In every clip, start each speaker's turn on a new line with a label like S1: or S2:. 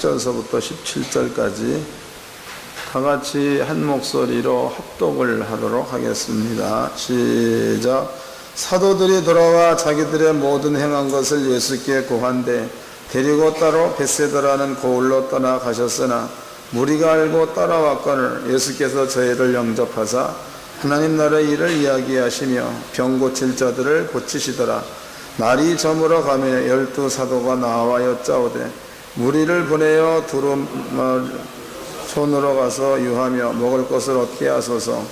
S1: 10절서부터 17절까지 다 같이 한 목소리로 합독을 하도록 하겠습니다. 시작. 사도들이 돌아와 자기들의 모든 행한 것을 예수께 고한데 데리고 따로 벳세다라는 고을로 떠나가셨으나 무리가 알고 따라왔거늘 예수께서 저희를 영접하사 하나님 나라의 일을 이야기하시며 병 고칠 자들을 고치시더라. 날이 저물어 가며 12 사도가 나와 여짜오되 무리를 보내어 두루 손으로 가서 유하며 먹을 것을 얻게 하소서.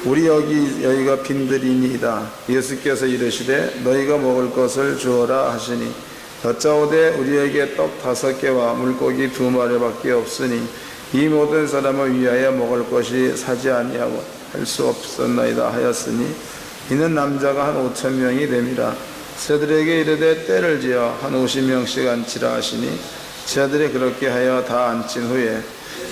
S1: 우리 여기가 빈들이니이다. 예수께서 이르시되 너희가 먹을 것을 주어라 하시니 여짜오되 우리에게 떡 5개와 물고기 2마리밖에 없으니 이 모든 사람을 위하여 먹을 것이 사지 아니하고 할 수 없었나이다 하였으니 이는 남자가 한 5,000명이 됨이라. 저들에게 이르되 때를 지어 한 50명씩 앉히라 하시니 저들이 그렇게 하여 다 앉힌 후에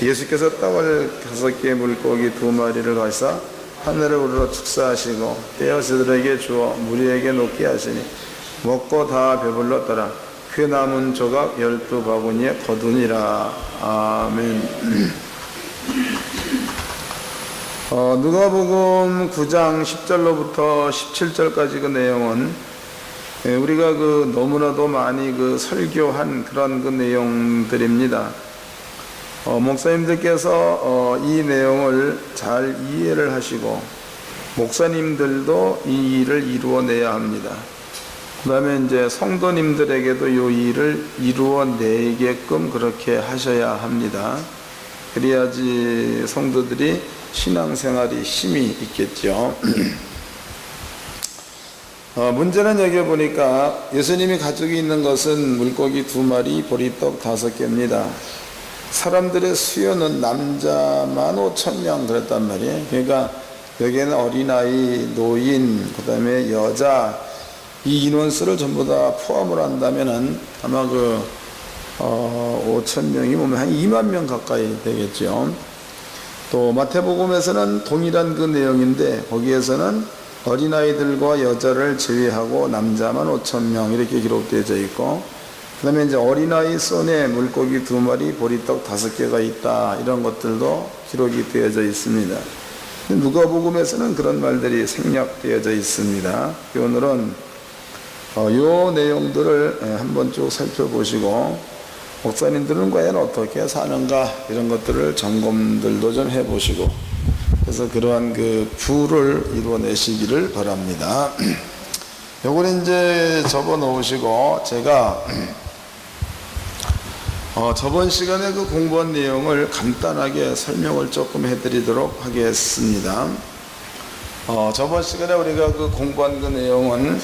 S1: 예수께서 떡을 5개 물고기 2마리를 가사 하늘을 우러러 축사하시고 떼어 저들에게 주어 무리에게 놓게 하시니 먹고 다 배불렀더라. 그 남은 조각 12바구니에 거두니라. 아멘. 누가복음 9장 10절로부터 17절까지 그 내용은 우리가 너무나도 많이 설교한 그런 내용들입니다. 목사님들께서 이 내용을 잘 이해를 하시고 목사님들도 이 일을 이루어내야 합니다. 그 다음에 이제 성도님들에게도 이 일을 이루어내게끔 그렇게 하셔야 합니다. 그래야지 성도들이 신앙생활이 힘이 있겠죠. 문제는 여기 보니까 예수님이 가지고 있는 것은 물고기 2마리, 보리떡 5개입니다. 사람들의 수요는 남자만 5,000명 그랬단 말이에요. 그러니까 여기에는 어린아이, 노인, 그 다음에 여자, 이 인원수를 전부 다 포함을 한다면은 아마 5,000명이 보면 한 2만 명 가까이 되겠죠. 또 마태복음에서는 동일한 내용인데 거기에서는 어린아이들과 여자를 제외하고 남자만 5,000명 이렇게 기록되어 있고, 그 다음에 이제 어린아이 손에 물고기 2마리, 보리떡 5개가 있다, 이런 것들도 기록이 되어져 있습니다. 누가복음에서는 그런 말들이 생략되어져 있습니다. 오늘은 요 내용들을 한번 쭉 살펴보시고 목사님들은 과연 어떻게 사는가 이런 것들을 점검들도 좀 해보시고, 그래서 그러한 부를 이루어내시기를 바랍니다. 요걸 이제 접어 놓으시고 제가 저번 시간에 공부한 내용을 간단하게 설명을 조금 해드리도록 하겠습니다. 저번 시간에 우리가 공부한 내용은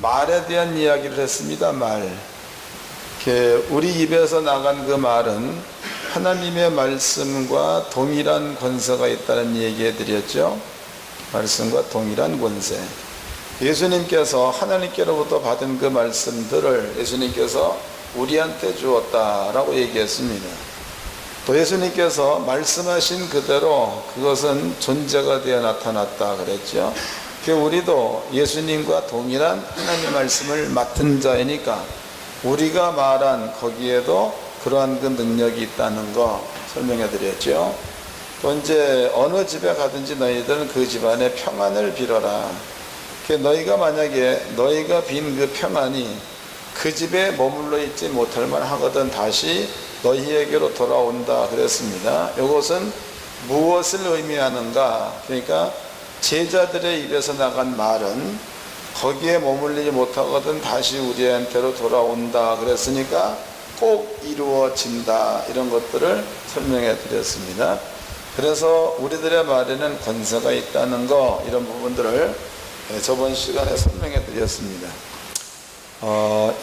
S1: 말에 대한 이야기를 했습니다. 말. 우리 입에서 나간 말은 하나님의 말씀과 동일한 권세가 있다는 얘기 해드렸죠. 말씀과 동일한 권세. 예수님께서 하나님께로부터 받은 그 말씀들을 예수님께서 우리한테 주었다라고 얘기했습니다. 또 예수님께서 말씀하신 그대로 그것은 존재가 되어 나타났다 그랬죠. 우리도 예수님과 동일한 하나님의 말씀을 맡은 자이니까 우리가 말한 거기에도 그러한 능력이 있다는 거 설명해 드렸죠. 또 이제 어느 집에 가든지 너희들은 그 집안에 평안을 빌어라. 너희가 만약에 너희가 빈 평안이 그 집에 머물러 있지 못할 만하거든 다시 너희에게로 돌아온다 그랬습니다. 이것은 무엇을 의미하는가? 그러니까 제자들의 입에서 나간 말은 거기에 머물리지 못하거든 다시 우리한테로 돌아온다 그랬으니까 꼭 이루어진다, 이런 것들을 설명해 드렸습니다. 그래서 우리들의 말에는 권세가 있다는 거, 이런 부분들을 저번 시간에 설명해 드렸습니다.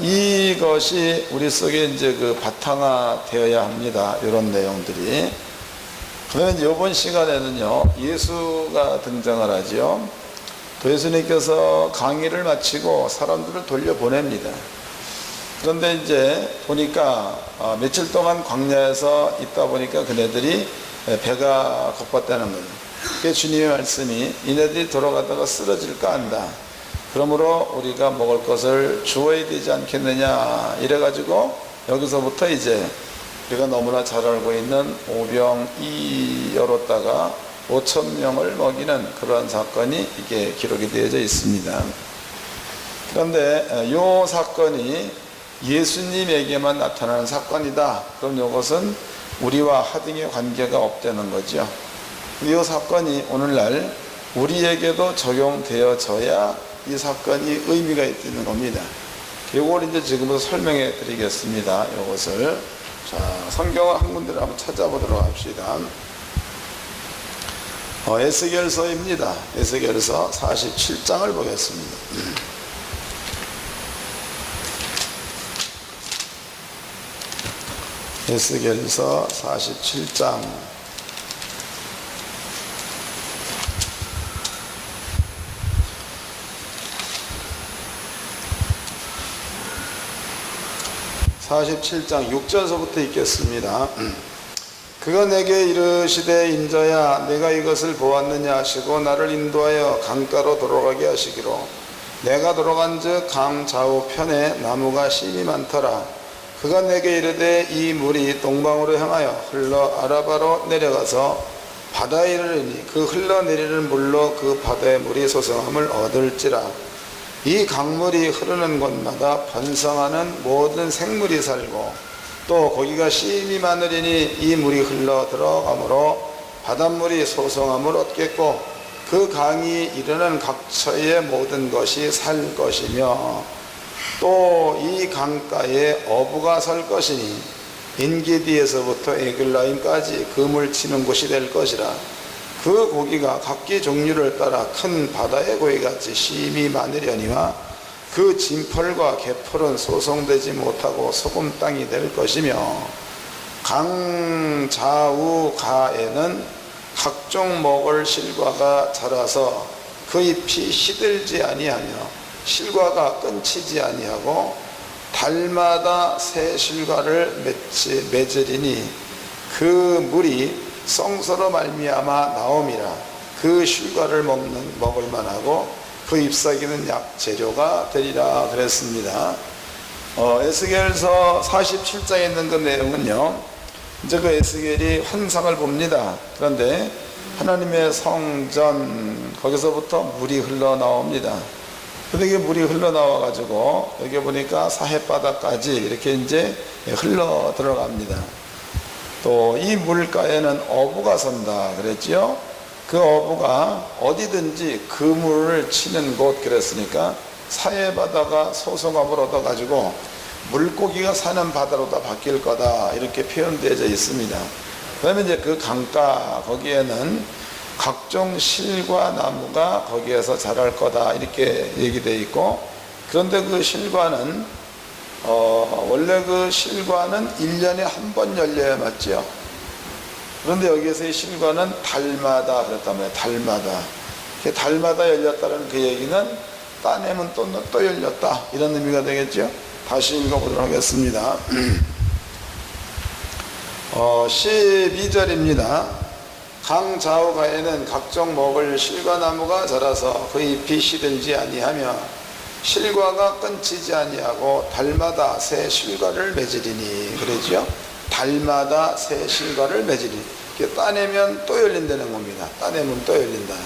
S1: 이것이 우리 속에 이제 바탕화 되어야 합니다. 이런 내용들이. 그러면 이번 시간에는요, 예수가 등장을 하죠. 또 예수님께서 강의를 마치고 사람들을 돌려보냅니다. 그런데 이제 보니까 며칠 동안 광야에서 있다 보니까 그네들이 배가 고팠다는 거예요. 그게 주님의 말씀이 이네들이 돌아가다가 쓰러질까 한다. 그러므로 우리가 먹을 것을 주어야 되지 않겠느냐. 이래가지고 여기서부터 이제 우리가 너무나 잘 알고 있는 오병이어로다가 5,000명을 먹이는 그러한 사건이 이게 기록이 되어져 있습니다. 그런데 이 사건이 예수님에게만 나타나는 사건이다. 그럼 이것은 우리와 하등의 관계가 없다는 거죠. 이 사건이 오늘날 우리에게도 적용되어져야 이 사건이 의미가 있는 겁니다. 이걸 이제 지금부터 설명해 드리겠습니다. 이것을. 자, 성경을 한 군데를 한번 찾아보도록 합시다. 에스겔서입니다. 에스겔서 47장을 보겠습니다. 에스겔서 47장 47장 6절서부터 읽겠습니다. 그가 내게 이르시되 인자야 내가 이것을 보았느냐 하시고 나를 인도하여 강가로 돌아가게 하시기로 내가 돌아간즉 강 좌우편에 나무가 심이 많더라. 그가 내게 이르되 이 물이 동방으로 향하여 흘러 아라바로 내려가서 바다에 이르르니 그 흘러내리는 물로 그 바다의 물이 소성함을 얻을지라. 이 강물이 흐르는 곳마다 번성하는 모든 생물이 살고 또 고기가 심이 많으리니 이 물이 흘러 들어가므로 바닷물이 소성함을 얻겠고 그 강이 이르는 각처의 모든 것이 살 것이며 또 이 강가에 어부가 설 것이니 인기디에서부터 에글라임까지 그물 치는 곳이 될 것이라. 그 고기가 각기 종류를 따라 큰 바다의 고기같이 심이 많으려니와 그 진펄과 개펄은 소송되지 못하고 소금 땅이 될 것이며 강 좌우 가에는 각종 먹을 실과가 자라서 그 잎이 시들지 아니하며 실과가 끊치지 아니하고 달마다 새 실과를 맺으리니 그 물이 성소로 말미암아 나옴이라. 그 실과를 먹을 만하고 그 잎사귀는 약 재료가 되리라 그랬습니다. 에스겔서 47장에 있는 그 내용은요, 이제 그 에스겔이 환상을 봅니다. 그런데 하나님의 성전 거기서부터 물이 흘러나옵니다. 근데 이게 물이 흘러나와 가지고 여기 보니까 사햇바다까지 이렇게 이제 흘러 들어갑니다. 또 이 물가에는 어부가 선다 그랬죠. 그 어부가 어디든지 그물을 치는 곳 그랬으니까 사해바다가 소송함을 얻어가지고 물고기가 사는 바다로 다 바뀔 거다 이렇게 표현되어 있습니다. 그 다음에 이제 그 강가 거기에는 각종 실과 나무가 거기에서 자랄 거다 이렇게 얘기되어 있고, 그런데 그 실과는 원래 그 실과는 1년에 한 번 열려야 맞죠. 그런데 여기에서의 실과는 달마다 그랬단 말이에요. 달마다 열렸다는 그 얘기는 따내면 또 열렸다 이런 의미가 되겠죠. 다시 읽어보도록 하겠습니다. 12절입니다. 강 좌우가에는 각종 먹을 실과나무가 자라서 그 잎이 시들지 아니하며 실과가 끊치지 아니하고 달마다 새 실과를 맺으리니 그러죠. 달마다 새 실과를 맺으리니 따내면 또 열린다는 겁니다. 따내면 또 열린다.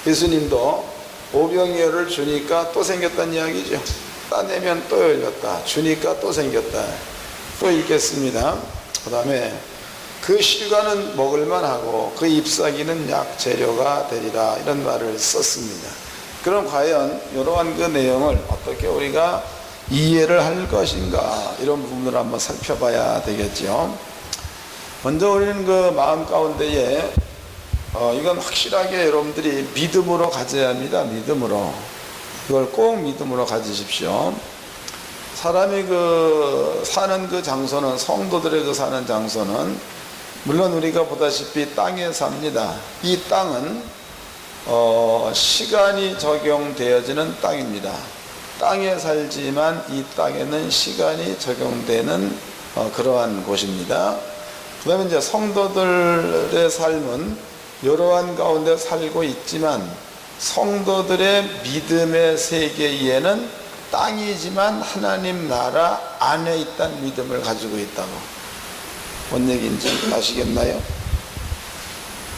S1: 예수님도 오병이어를 주니까 또 생겼다는 이야기죠. 따내면 또 열렸다. 주니까 또 생겼다. 또 읽겠습니다. 그 다음에 그 실과는 먹을만하고 그 잎사귀는 약 재료가 되리라 이런 말을 썼습니다. 그럼 과연 이러한 그 내용을 어떻게 우리가 이해를 할 것인가 이런 부분을 한번 살펴봐야 되겠죠. 먼저 우리는 그 마음 가운데에 이건 확실하게 여러분들이 믿음으로 가져야 합니다. 믿음으로. 이걸 꼭 믿음으로 가지십시오. 사람이 그 사는 그 장소는, 성도들의 그 사는 장소는 물론 우리가 보다시피 땅에 삽니다. 이 땅은 시간이 적용되어지는 땅입니다. 땅에 살지만 이 땅에는 시간이 적용되는 그러한 곳입니다. 그 다음에 이제 성도들의 삶은 이러한 가운데 살고 있지만 성도들의 믿음의 세계에는 땅이지만 하나님 나라 안에 있다는 믿음을 가지고 있다고. 뭔 얘기인지 아시겠나요?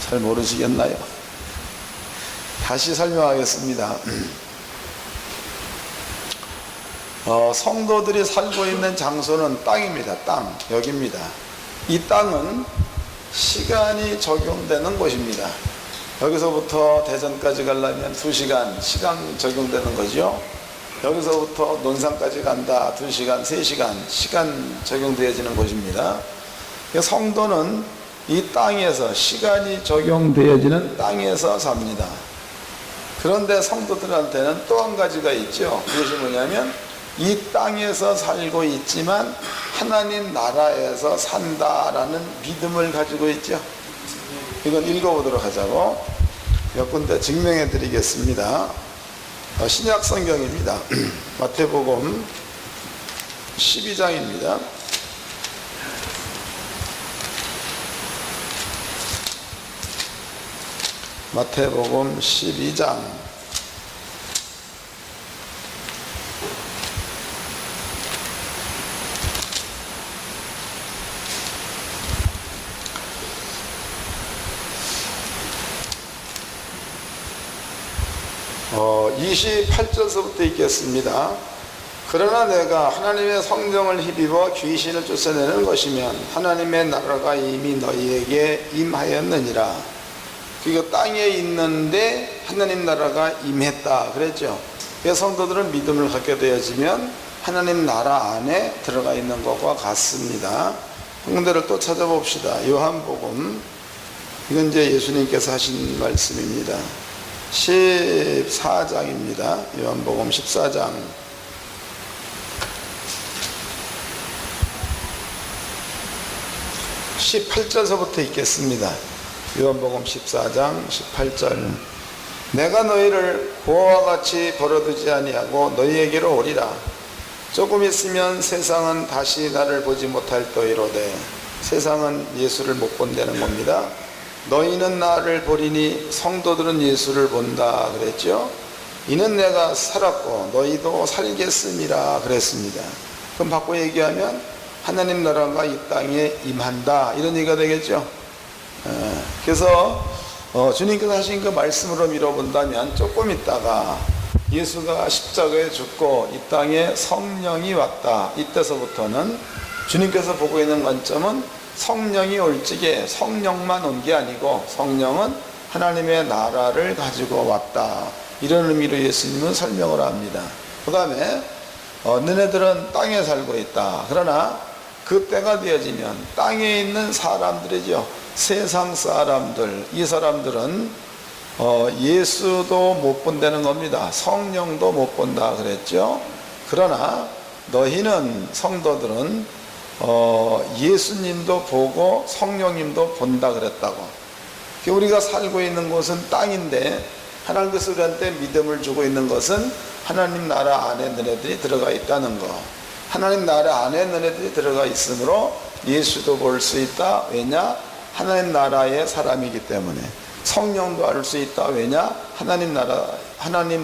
S1: 잘 모르시겠나요? 다시 설명하겠습니다. 성도들이 살고 있는 장소는 땅입니다. 땅, 여기입니다. 이 땅은 시간이 적용되는 곳입니다. 여기서부터 대전까지 가려면 2시간, 시간 적용되는 거죠. 여기서부터 논산까지 간다, 2시간, 3시간, 시간 적용되어지는 곳입니다. 성도는 이 땅에서, 시간이 적용되어지는 땅에서 삽니다. 그런데 성도들한테는 또 한 가지가 있죠. 그것이 뭐냐면 이 땅에서 살고 있지만 하나님 나라에서 산다라는 믿음을 가지고 있죠. 이건 읽어보도록 하자고. 몇 군데 증명해 드리겠습니다. 신약 성경입니다. 마태복음 12장입니다. 마태복음 12장 28절서부터 읽겠습니다. 그러나 내가 하나님의 성령을 힘입어 귀신을 쫓아내는 것이면 하나님의 나라가 이미 너희에게 임하였느니라. 그리고 땅에 있는데 하나님 나라가 임했다 그랬죠. 성도들은 믿음을 갖게 되어지면 하나님 나라 안에 들어가 있는 것과 같습니다. 한 군데를 또 찾아봅시다. 요한복음, 이건 이제 예수님께서 하신 말씀입니다. 14장입니다. 요한복음 14장 18절서부터 읽겠습니다. 요한복음 14장 18절. 내가 너희를 고아와 같이 버려두지 아니하고 너희에게로 오리라. 조금 있으면 세상은 다시 나를 보지 못할 터이로되, 세상은 예수를 못 본다는 겁니다. 너희는 나를 보리니 성도들은 예수를 본다 그랬죠. 이는 내가 살았고 너희도 살겠음이라 그랬습니다. 그럼 바꿔 얘기하면 하나님 나라가 이 땅에 임한다, 이런 얘기가 되겠죠. 그래서 주님께서 하신 그 말씀으로 밀어본다면 조금 있다가 예수가 십자가에 죽고 이 땅에 성령이 왔다, 이때서부터는 주님께서 보고 있는 관점은 성령이 올 적에 성령만 온 게 아니고 성령은 하나님의 나라를 가지고 왔다, 이런 의미로 예수님은 설명을 합니다. 그 다음에 너네들은 땅에 살고 있다. 그러나 그 때가 되어지면 땅에 있는 사람들이죠. 세상 사람들, 이 사람들은 예수도 못 본다는 겁니다. 성령도 못 본다 그랬죠. 그러나 너희는, 성도들은 예수님도 보고 성령님도 본다 그랬다고. 우리가 살고 있는 곳은 땅인데 하나님께서 우리한테 믿음을 주고 있는 것은 하나님 나라 안에 너네들이 들어가 있다는 거. 하나님 나라 안에 너네들이 들어가 있으므로 예수도 볼 수 있다. 왜냐? 하나님 나라의 사람이기 때문에. 성령도 알 수 있다. 왜냐? 하나님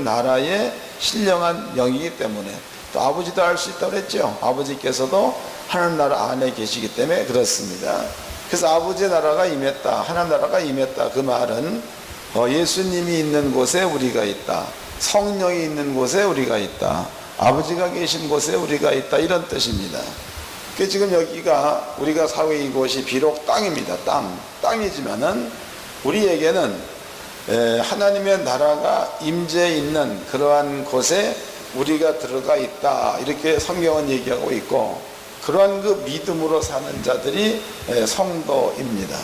S1: 나라의 신령한 영이기 때문에. 또 아버지도 알 수 있다고 그랬죠. 아버지께서도 하나님 나라 안에 계시기 때문에 그렇습니다. 그래서 아버지의 나라가 임했다, 하나님 나라가 임했다, 그 말은 예수님이 있는 곳에 우리가 있다, 성령이 있는 곳에 우리가 있다, 아버지가 계신 곳에 우리가 있다, 이런 뜻입니다. 그래서 지금 여기가 우리가 사는 이곳이 비록 땅입니다. 땅이지만은 우리에게는 하나님의 나라가 임재 있는 그러한 곳에 우리가 들어가 있다, 이렇게 성경은 얘기하고 있고, 그러한 그 믿음으로 사는 자들이 성도입니다.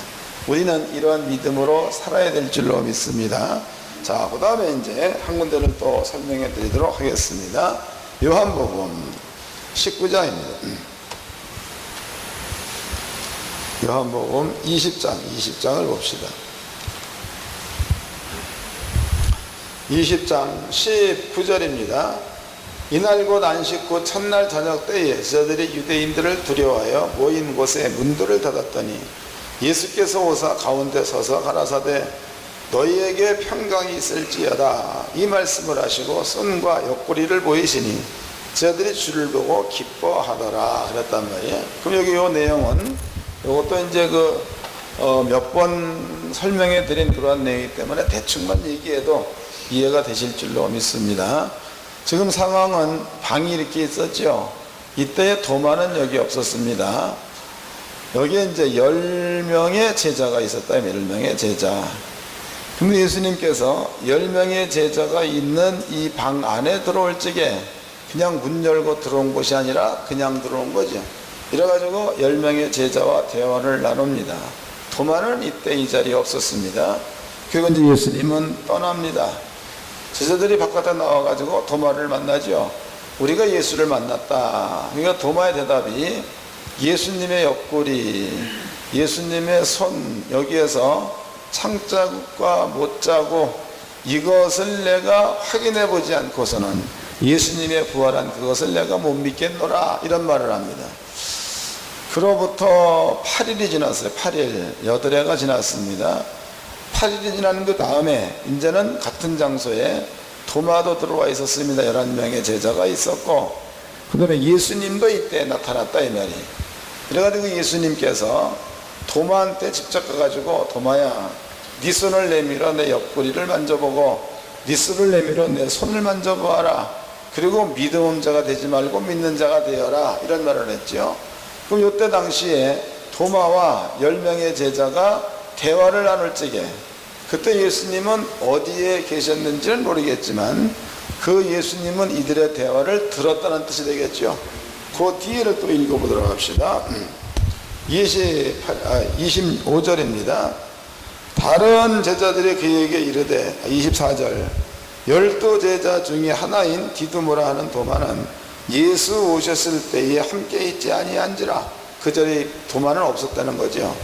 S1: 우리는 이러한 믿음으로 살아야 될 줄로 믿습니다. 자, 그 다음에 이제 한 군데를 또 설명해 드리도록 하겠습니다. 요한복음 19장입니다. 요한복음 20장을 봅시다. 20장 19절입니다. 이날 곧 안식 후 첫날 저녁 때에 저들이 유대인들을 두려워하여 모인 곳에 문들을 닫았더니 예수께서 오사 가운데 서서 가라사대 너희에게 평강이 있을지어다, 이 말씀을 하시고 손과 옆구리를 보이시니 저들이 주를 보고 기뻐하더라 그랬단 말이에요. 그럼 여기 요 내용은 요것도 이제 몇 번 설명해 드린 그러한 내용이기 때문에 대충만 얘기해도 이해가 되실 줄로 믿습니다. 지금 상황은 방이 이렇게 있었죠. 이때에 도마는 여기 없었습니다. 여기에 이제 10명의 제자가 있었다. 10명의 제자. 근데 예수님께서 10명의 제자가 있는 이 방 안에 들어올 적에 그냥 문 열고 들어온 것이 아니라 그냥 들어온 거죠. 이래가지고 10명의 제자와 대화를 나눕니다. 도마는 이때 이 자리에 없었습니다. 그리고 이제 예수님은 떠납니다. 제자들이 바깥에 나와가지고 도마를 만나죠. 우리가 예수를 만났다. 그러니까 도마의 대답이 예수님의 옆구리, 예수님의 손, 여기에서 창자국과 못자국, 이것을 내가 확인해 보지 않고서는 예수님의 부활한 그것을 내가 못 믿겠노라, 이런 말을 합니다. 그로부터 8일이 지났어요. 8일, 8회가 지났습니다. 8일이 지난 그 다음에 이제는 같은 장소에 도마도 들어와 있었습니다. 11명의 제자가 있었고, 그 다음에 예수님도 이때 나타났다 이 말이. 그래가지고 예수님께서 도마한테 직접 가가지고 도마야, 네 손을 내밀어 내 옆구리를 만져보고 네 손을 내밀어 내 손을 만져보아라. 그리고 믿음 자가 되지 말고 믿는 자가 되어라, 이런 말을 했죠. 그럼 이때 당시에 도마와 10명의 제자가 대화를 나눌 적에 그때 예수님은 어디에 계셨는지는 모르겠지만 그 예수님은 이들의 대화를 들었다는 뜻이 되겠죠. 그 뒤에를 또 읽어보도록 합시다. 25절입니다. 다른 제자들이 그에게 이르되, 24절, 12제자 중에 하나인 디두모라 하는 도마는 예수 오셨을 때에 함께 있지 아니한지라. 그 자리에 도마는 없었다는 거죠.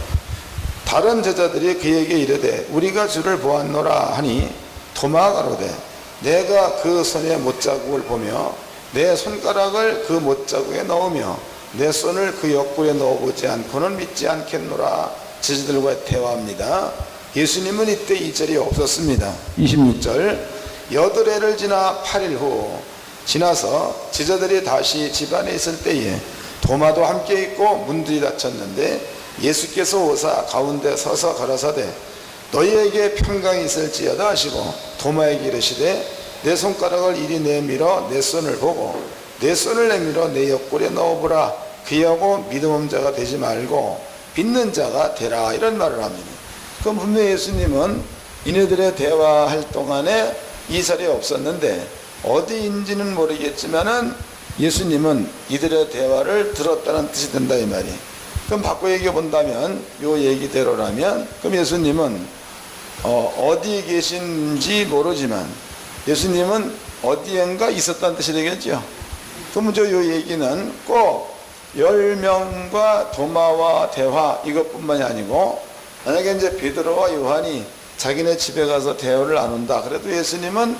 S1: 다른 제자들이 그에게 이르되 우리가 주를 보았노라 하니 도마가 가로되 내가 그 손의 못자국을 보며 내 손가락을 그 못자국에 넣으며 내 손을 그 옆구리에 넣어보지 않고는 믿지 않겠노라. 제자들과 대화합니다. 예수님은 이때 이 자리에 없었습니다. 26절, 8회를 지나 8일 후 지나서 제자들이 다시 집안에 있을 때에 도마도 함께 있고 문들이 닫혔는데 예수께서 오사 가운데 서서 가라사대 너희에게 평강이 있을지어다 하시고 도마에게 이르시되 내 손가락을 이리 내밀어 내 손을 보고 내 손을 내밀어 내 옆구리에 넣어보라. 그리하고 믿음 없는 자가 되지 말고 믿는 자가 되라, 이런 말을 합니다. 그럼 분명히 예수님은 이네들의 대화할 동안에 이 자리에 없었는데 어디인지는 모르겠지만은 예수님은 이들의 대화를 들었다는 뜻이 된다 이 말이. 그럼 바꿔 얘기해 본다면, 요 얘기대로라면 그럼 예수님은 어디에 계신지 모르지만 예수님은 어디엔가 있었다는 뜻이 되겠죠. 그럼 요 얘기는 꼭 10명과 도마와 대화 이것뿐만이 아니고, 만약에 이제 베드로와 요한이 자기네 집에 가서 대화를 나눈다 그래도 예수님은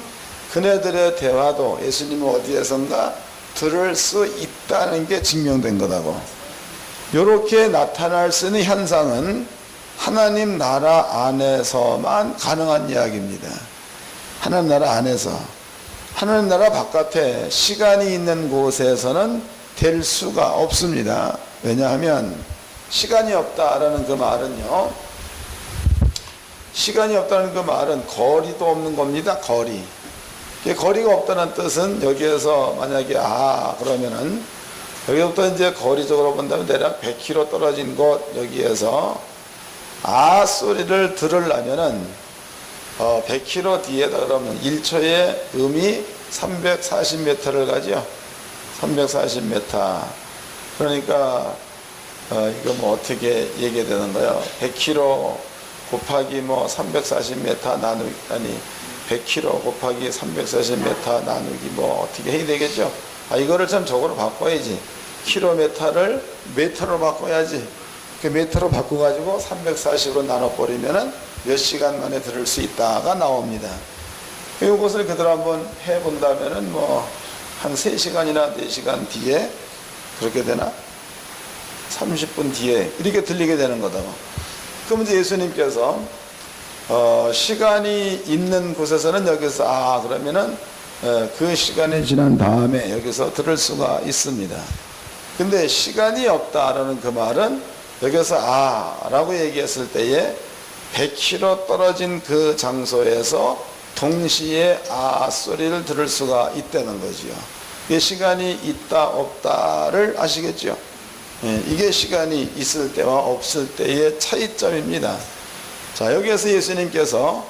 S1: 그네들의 대화도 예수님은 어디에선가 들을 수 있다는 게 증명된 거다고. 이렇게 나타날 수 있는 현상은 하나님 나라 안에서만 가능한 이야기입니다. 하나님 나라 안에서. 하나님 나라 바깥에 시간이 있는 곳에서는 될 수가 없습니다. 왜냐하면 시간이 없다라는 그 말은요, 시간이 없다는 그 말은 거리도 없는 겁니다. 거리가 없다는 뜻은 여기에서 만약에 그러면은 여기부터 이제 거리적으로 본다면 대략 100km 떨어진 곳 여기에서 소리를 들으려면은 100km 뒤에다 그러면 1초의 음이 340m를 가죠. 340m. 그러니까 이거 뭐 어떻게 얘기해야 되는 거예요? 100km 곱하기 340m 나누기, 100km 곱하기 340m 나누기 어떻게 해야 되겠죠? 이거를 참 저거로 바꿔야지. 킬로미터를 미터로 바꿔야지. 그 미터로 바꿔가지고 340으로 나눠버리면은 몇 시간 만에 들을 수 있다가 나옵니다. 이것을 그대로 한번 해본다면은 한 3시간이나 4시간 뒤에 그렇게 되나? 30분 뒤에 이렇게 들리게 되는 거다. 그럼 이제 예수님께서 시간이 있는 곳에서는 여기서 그러면은 그 시간이 지난 다음에 여기서 들을 수가 있습니다. 근데 시간이 없다라는 그 말은 여기서 라고 얘기했을 때에 100km 떨어진 그 장소에서 동시에 소리를 들을 수가 있다는 거지요. 이게 시간이 있다 없다를 아시겠죠? 이게 시간이 있을 때와 없을 때의 차이점입니다. 자, 여기에서 예수님께서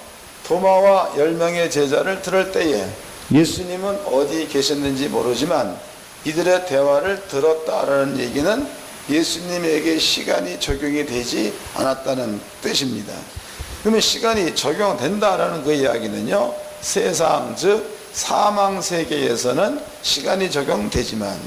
S1: 도마와 10명의 제자를 들을 때에 예수님은 어디 계셨는지 모르지만 이들의 대화를 들었다라는 얘기는 예수님에게 시간이 적용이 되지 않았다는 뜻입니다. 그러면 시간이 적용된다라는 그 이야기는요, 세상 즉 사망 세계에서는 시간이 적용되지만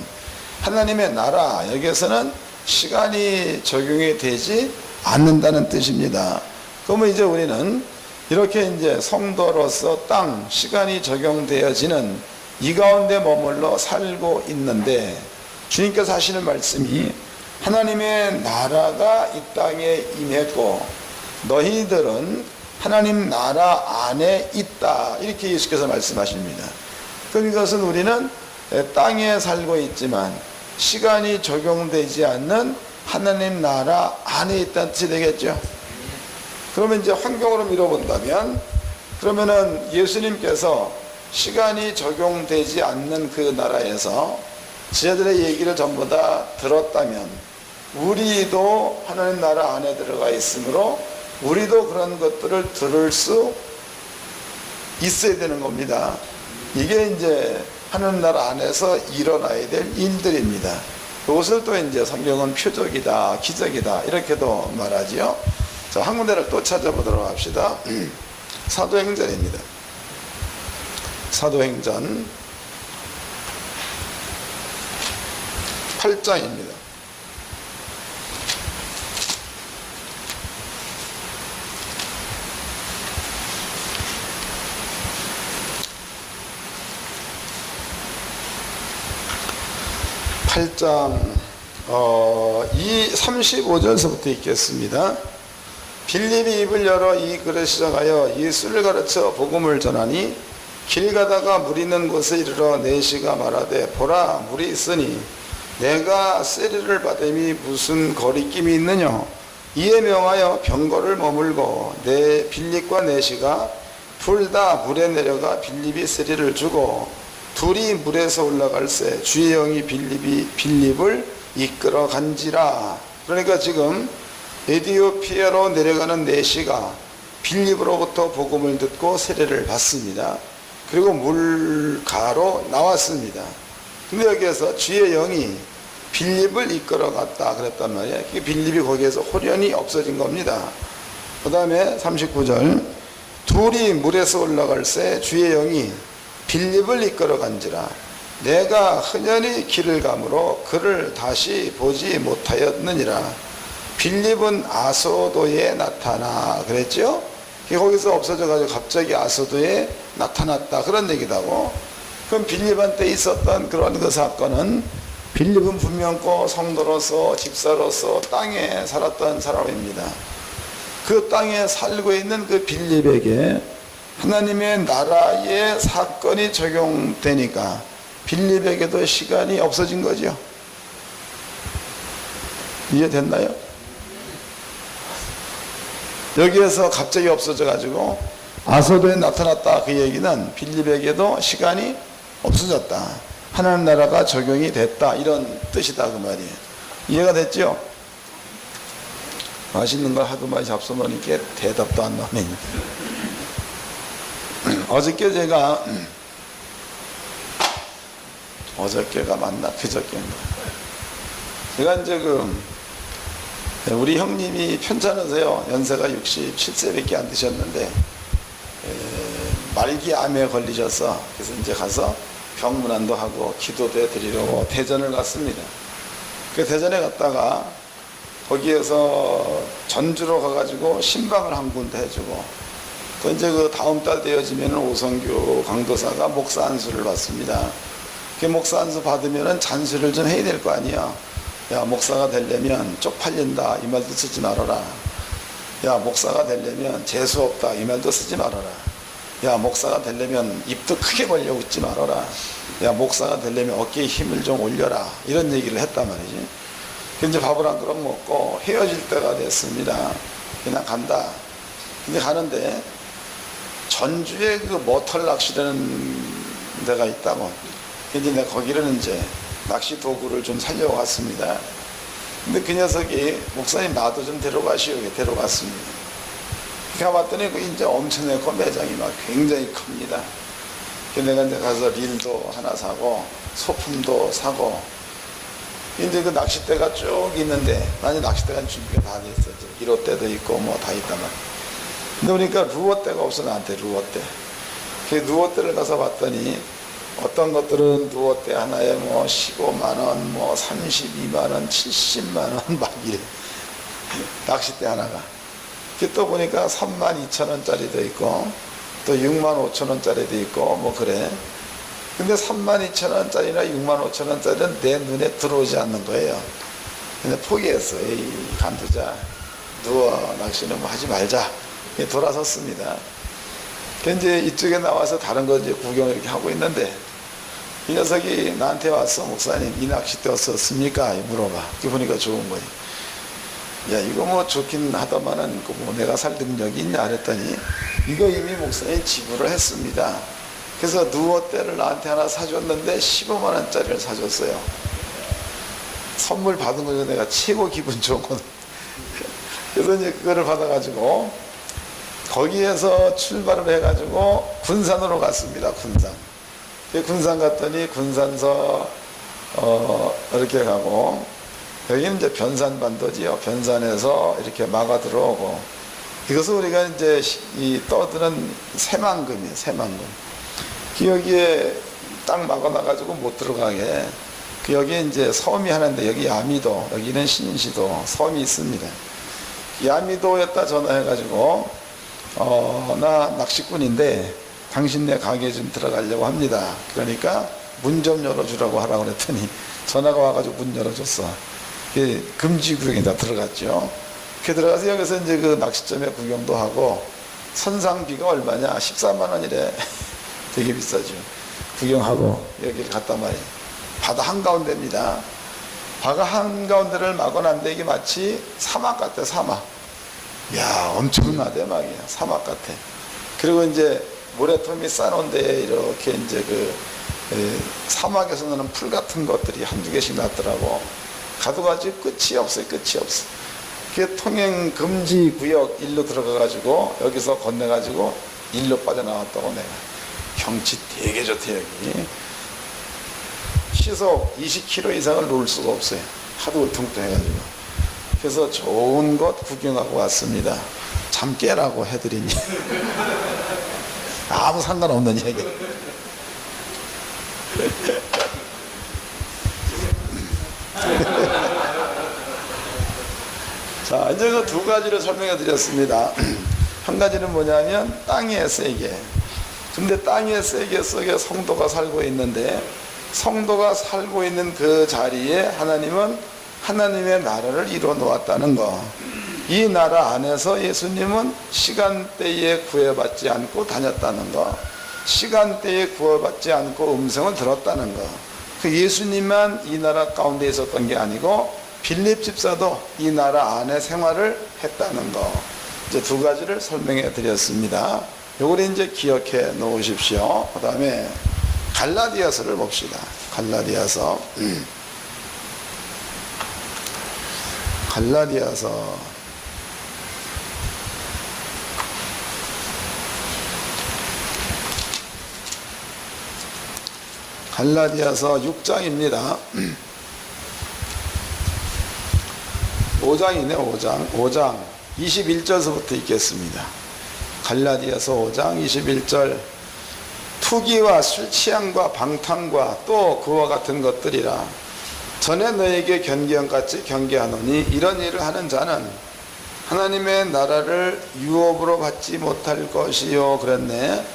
S1: 하나님의 나라 여기에서는 시간이 적용이 되지 않는다는 뜻입니다. 그러면 이제 우리는 이렇게 이제 성도로서 땅 시간이 적용되어지는 이 가운데 머물러 살고 있는데 주님께서 하시는 말씀이 하나님의 나라가 이 땅에 임했고 너희들은 하나님 나라 안에 있다, 이렇게 예수께서 말씀하십니다. 그럼 이것은 우리는 땅에 살고 있지만 시간이 적용되지 않는 하나님 나라 안에 있다는 뜻이 되겠죠. 그러면 이제 환경으로 밀어본다면 그러면은 예수님께서 시간이 적용되지 않는 그 나라에서 제자들의 얘기를 전부 다 들었다면 우리도 하나님 나라 안에 들어가 있으므로 우리도 그런 것들을 들을 수 있어야 되는 겁니다. 이게 이제 하나님 나라 안에서 일어나야 될 일들입니다. 그것을 또 이제 성경은 표적이다, 기적이다 이렇게도 말하지요. 자, 한 군데를 또 찾아보도록 합시다. 사도행전입니다. 사도행전 8장입니다. 이 35절서부터 읽겠습니다. 빌립이 입을 열어 이 글을 시작하여 예수를 가르쳐 복음을 전하니 길 가다가 물 있는 곳에 이르러 내시가 말하되 보라 물이 있으니 내가 세례를 받음이 무슨 거리낌이 있느냐. 이에 명하여 병거를 머물고 내 빌립과 내시가 둘 다 물에 내려가 빌립이 세례를 주고 둘이 물에서 올라갈새 주의 영이 빌립을 이끌어 간지라. 그러니까 지금 에디오피아로 내려가는 내시가 빌립으로부터 복음을 듣고 세례를 받습니다. 그리고 물가로 나왔습니다. 근데 여기에서 주의 영이 빌립을 이끌어 갔다 그랬단 말이에요. 빌립이 거기에서 홀연히 없어진 겁니다. 그 다음에 39절 둘이 물에서 올라갈새 주의 영이 빌립을 이끌어 간지라. 내가 흔연히 길을 가므로 그를 다시 보지 못하였느니라. 빌립은 아소도에 나타나 그랬죠. 거기서 없어져가지고 갑자기 아소도에 나타났다 그런 얘기도 하고. 그럼 빌립한테 있었던 그런 그 사건은 빌립은 분명코 성도로서 집사로서 땅에 살았던 사람입니다. 그 땅에 살고 있는 그 빌립에게 하나님의 나라의 사건이 적용되니까 빌립에게도 시간이 없어진 거죠. 이해됐나요? 여기에서 갑자기 없어져 가지고 아소도에 나타났다 그 얘기는 빌립에게도 시간이 없어졌다, 하나님 나라가 적용이 됐다 이런 뜻이다 그 말이에요. 이해가 됐죠? 맛있는 걸 하도 많이 잡숴놓으니까 대답도 안 나오네. 어저께가 맞나? 그저께인가? 제가 이제 우리 형님이 편찮으세요. 연세가 67세밖에 안 되셨는데 말기 암에 걸리셔서 그래서 이제 가서 병문안도 하고 기도도 해드리려고 대전을 갔습니다. 그 대전에 갔다가 거기에서 전주로 가가지고 신방을 한 군데 해주고 또 이제 그 다음 달 되어지면 오성규 강도사가 목사 안수를 받습니다. 그 목사 안수 받으면은 잔수를 좀 해야 될 거 아니야. 야, 목사가 되려면 쪽팔린다 이 말도 쓰지 말아라. 야, 목사가 되려면 재수 없다 이 말도 쓰지 말아라. 야, 목사가 되려면 입도 크게 벌려 웃지 말아라. 야, 목사가 되려면 어깨에 힘을 좀 올려라. 이런 얘기를 했단 말이지. 근데 밥을 한 그릇 먹고 헤어질 때가 됐습니다. 그냥 간다. 근데 가는데 전주에 그 모털 낚시라는 데가 있다고. 근데 내가 거기를 이제 낚시 도구를 좀 살려왔습니다. 근데 그 녀석이 목사님 나도 좀 데려가시오. 데려갔습니다. 가봤더니 그 이제 엄청나게 그 매장이 막 굉장히 큽니다. 내가 이제 가서 릴도 하나 사고 소품도 사고 이제 그 낚싯대가 쭉 있는데 나는 낚싯대가 준비가 다 돼 있어. 1호대도 있고 뭐 다 있단 말이야. 근데 보니까 루어대가 없어. 나한테 루어대. 그 루어대를 가서 봤더니 어떤 것들은 루어대 하나에 뭐 15만원 뭐 32만원 70만원 막 이래. 낚싯대 하나가. 또 보니까 32,000원짜리도 있고 또 65,000원짜리도 있고 뭐 그래. 근데 32,000원짜리나 65,000원짜리는 내 눈에 들어오지 않는 거예요. 근데 포기했어. 에이, 간두자. 누워 낚시는 뭐 하지 말자. 돌아섰습니다. 이제 이쪽에 나와서 다른 거 이제 구경을 이렇게 하고 있는데 이 녀석이 나한테 왔어. 목사님, 이 낚싯대 어떻습니까? 물어봐. 그 보니까 좋은 거지. 야, 이거 뭐 좋긴 하다마는 뭐 내가 살 능력이 있냐 그랬더니 이거 이미 목사님이 지불을 했습니다. 그래서 누워대를 나한테 하나 사줬는데 15만원짜리를 사줬어요. 선물 받은 거죠. 내가 최고 기분 좋은 거. 그래서 이제 그거를 받아가지고 거기에서 출발을 해가지고 군산으로 갔습니다. 군산. 군산 갔더니 군산서 이렇게 가고 여기는 이제 변산반도지요. 변산에서 이렇게 막아 들어오고 이것을 우리가 이제 이 떠드는 새만금이에요. 새만금. 여기에 딱 막아놔가지고 못 들어가게. 여기에 이제 섬이 하나인데 여기 야미도, 여기는 신시도 섬이 있습니다. 야미도에다 전화해가지고 나 낚시꾼인데 당신네 가게에 좀 들어가려고 합니다. 그러니까 문 좀 열어주라고 하라고 그랬더니 전화가 와가지고 문 열어줬어. 금지구역에다 들어갔죠. 그 들어가서 여기서 이제 그 낚시점에 구경도 하고 선상비가 얼마냐? 14만원이래. 되게 비싸죠. 구경하고 여기를 갔단 말이에요. 바다 한가운데입니다. 바다 한가운데를 막아놨는데 이게 마치 사막 같아. 사막. 야, 엄청나대 막이야. 사막 같아. 그리고 이제 모래톱이 쌓아놓은 데에 이렇게 이제 사막에서 나는 풀 같은 것들이 한두 개씩 났더라고. 가둬가지고 끝이 없어요. 끝이 없어. 그게 통행 금지 구역 일로 들어가가지고 여기서 건너가지고 일로 빠져나왔다고 내가. 경치 되게 좋대 여기. 시속 20km 이상을 놓을 수가 없어요. 하도 울퉁퉁해가지고. 그래서 좋은 곳 구경하고 왔습니다. 잠 깨라고 해드리니 아무 상관없는 얘기. 자, 이제 그 두 가지를 설명해 드렸습니다. 한 가지는 뭐냐면 땅의 세계. 근데 땅의 세계 속에 성도가 살고 있는데 성도가 살고 있는 그 자리에 하나님은 하나님의 나라를 이루어 놓았다는 거. 이 나라 안에서 예수님은 시간대에 구애받지 않고 다녔다는 거. 시간대에 구애받지 않고 음성을 들었다는 거. 그 예수님만 이 나라 가운데 있었던 게 아니고 빌립 집사도 이 나라 안에 생활을 했다는 거. 이제 두 가지를 설명해 드렸습니다. 요걸 이제 기억해 놓으십시오. 그 다음에 갈라디아서를 봅시다. 갈라디아서. 갈라디아서. 갈라디아서 6장입니다. 5장이네. 5장 21절서부터 읽겠습니다. 갈라디아서 5장 21절. 투기와 술 취함과 방탕과 또 그와 같은 것들이라 전에 너에게 경계함같이 경계하노니 이런 일을 하는 자는 하나님의 나라를 유업으로 받지 못할 것이요. 그랬네.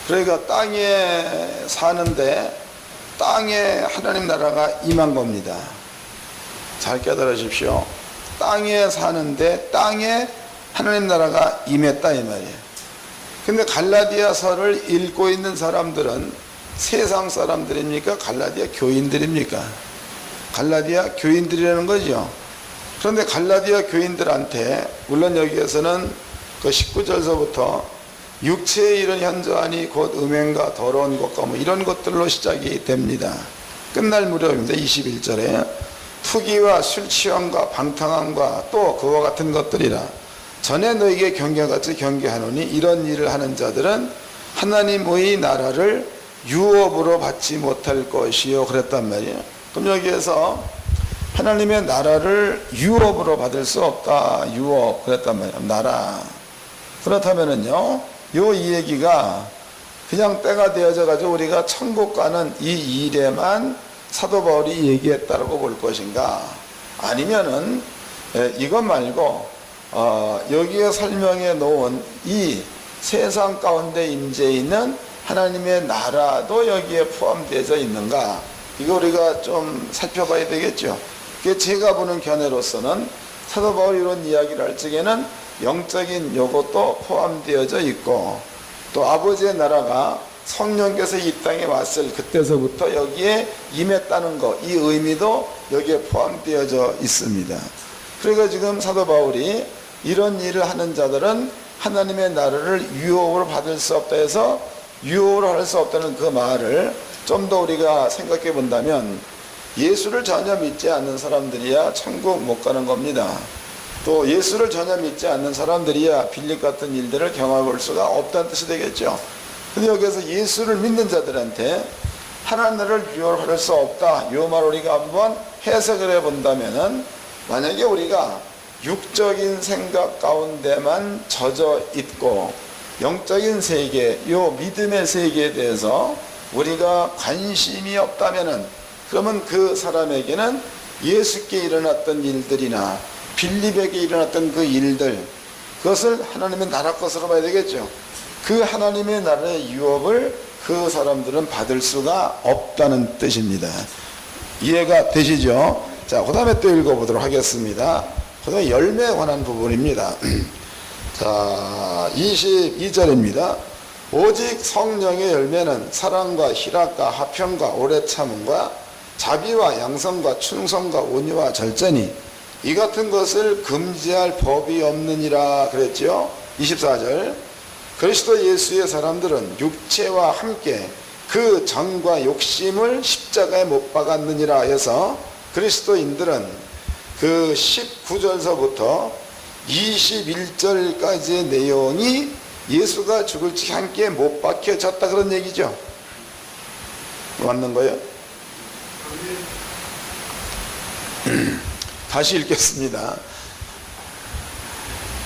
S1: 그러니까 땅에 사는데 땅에 하나님 나라가 임한 겁니다. 잘 깨달으십시오. 땅에 사는데 땅에 하나님 나라가 임했다 이 말이에요. 근데 갈라디아서를 읽고 있는 사람들은 세상 사람들입니까? 갈라디아 교인들입니까? 갈라디아 교인들이라는 거죠. 그런데 갈라디아 교인들한테 물론 여기에서는 그 19절서부터 육체에 이른 현저하니 곧 음행과 더러운 것과 뭐 이런 것들로 시작이 됩니다. 끝날 무렵입니다. 21절에 투기와 술 취함과 방탕함과 또 그와 같은 것들이라 전에 너에게 경계같이 경계하노니 이런 일을 하는 자들은 하나님의 나라를 유업으로 받지 못할 것이요 그랬단 말이에요. 그럼 여기에서 하나님의 나라를 유업으로 받을 수 없다. 유업 그랬단 말이에요. 나라. 그렇다면은요, 이 얘기가 그냥 때가 되어져 가지고 우리가 천국 가는 이 일에만 사도 바울이 얘기했다라고 볼 것인가? 아니면은 이것 말고 여기에 설명해 놓은 이 세상 가운데 임재 있는 하나님의 나라도 여기에 포함되어 있는가? 이거 우리가 좀 살펴봐야 되겠죠. 제가 보는 견해로서는 사도 바울이 이런 이야기를 할 적에는 영적인 요것도 포함되어져 있고 또 아버지의 나라가 성령께서 이 땅에 왔을 그때서부터 여기에 임했다는 것, 이 의미도 여기에 포함되어져 있습니다. 그러니까 지금 사도 바울이 이런 일을 하는 자들은 하나님의 나라를 유업으로 받을 수 없다 해서 유업으로 할 수 없다는 그 말을 좀 더 우리가 생각해 본다면 예수를 전혀 믿지 않는 사람들이야 천국 못 가는 겁니다. 또 예수를 전혀 믿지 않는 사람들이야 빌립 같은 일들을 경험할 수가 없다는 뜻이 되겠죠. 근데 여기서 예수를 믿는 자들한테 하나님을 유업할 수 없다. 이 말 우리가 한번 해석을 해본다면은 만약에 우리가 육적인 생각 가운데만 젖어 있고 영적인 세계, 요 믿음의 세계에 대해서 우리가 관심이 없다면은 그러면 그 사람에게는 예수께 일어났던 일들이나 빌립에게 일어났던 그 일들, 그것을 하나님의 나라 것으로 봐야 되겠죠. 그 하나님의 나라의 유업을 그 사람들은 받을 수가 없다는 뜻입니다. 이해가 되시죠? 자, 그 다음에 또 읽어보도록 하겠습니다. 그 다음에 열매에 관한 부분입니다. 자, 22절입니다. 오직 성령의 열매는 사랑과 희락과 화평과 오래 참음과 자비와 양성과 충성과 온유와 절제니 이 같은 것을 금지할 법이 없느니라 그랬죠. 24절 그리스도 예수의 사람들은 육체와 함께 그 정과 욕심을 십자가에 못 박았느니라 해서 그리스도인들은 그 19절서부터 21절까지의 내용이 예수가 죽을 지 함께 못 박혀졌다 그런 얘기죠. 맞는 거예요? 다시 읽겠습니다.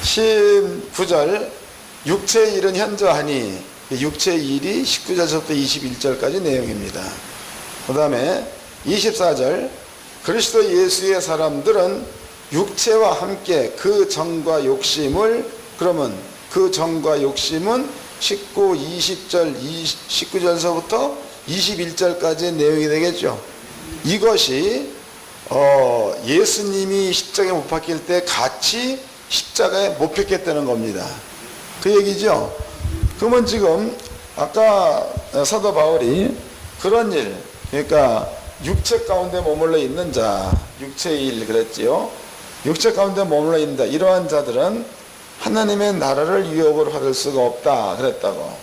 S1: 19절 육체의 일은 현저하니 육체의 일이 19절부터 21절까지 내용입니다. 그 다음에 24절 그리스도 예수의 사람들은 육체와 함께 그 정과 욕심을 그러면 그 정과 욕심은 19, 20절, 19절서부터 21절까지의 내용이 되겠죠. 이것이 예수님이 십자가에 못 박힐 때 같이 십자가에 못 박혔다는 겁니다. 그 얘기죠. 그러면 지금 아까 사도 바울이 그런 일, 그러니까 육체 가운데 머물러 있는 자, 육체의 일 그랬지요. 육체 가운데 머물러 있는 자, 이러한 자들은 하나님의 나라를 유업으로 받을 수가 없다 그랬다고.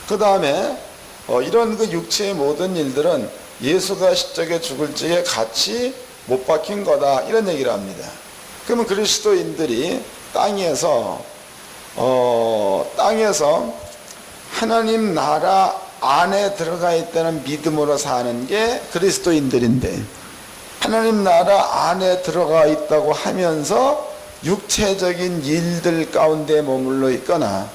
S1: 그 다음에 이런 그 육체의 모든 일들은 예수가 십자가에 죽을 적에 같이 못 박힌 거다 이런 얘기를 합니다. 그러면 그리스도인들이 땅에서 하나님 나라 안에 들어가 있다는 믿음으로 사는 게 그리스도인들인데 하나님 나라 안에 들어가 있다고 하면서 육체적인 일들 가운데 머물러 있거나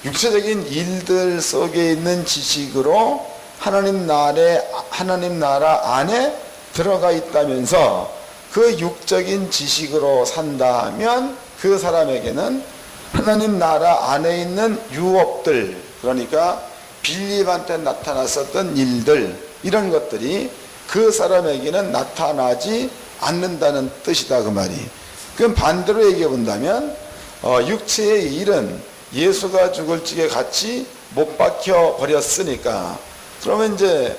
S1: 육체적인 일들 속에 있는 지식으로 하나님 나라 안에 들어가 있다면서 그 육적인 지식으로 산다면 그 사람에게는 하나님 나라 안에 있는 유업들, 그러니까 빌립한테 나타났었던 일들, 이런 것들이 그 사람에게는 나타나지 않는다는 뜻이다 그 말이. 그럼 반대로 얘기해 본다면 육체의 일은 예수가 죽을 지게 같이 못 박혀 버렸으니까, 그러면 이제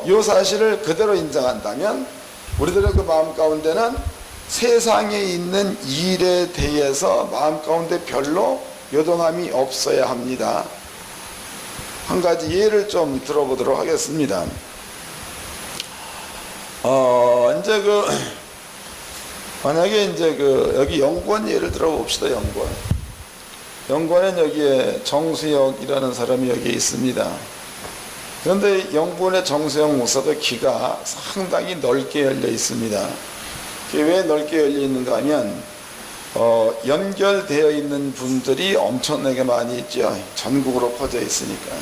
S1: 이 사실을 그대로 인정한다면 우리들의 그 마음 가운데는 세상에 있는 일에 대해서 마음 가운데 별로 요동함이 없어야 합니다. 한 가지 예를 좀 들어보도록 하겠습니다. 이제 만약에 이제 여기 연구원 예를 들어봅시다. 연구원은 여기에 정수혁이라는 사람이 여기에 있습니다. 그런데 연구원의 정수혁 목사도 귀가 상당히 넓게 열려 있습니다. 그게 왜 넓게 열려 있는가 하면 연결되어 있는 분들이 엄청나게 많이 있죠. 전국으로 퍼져 있으니까.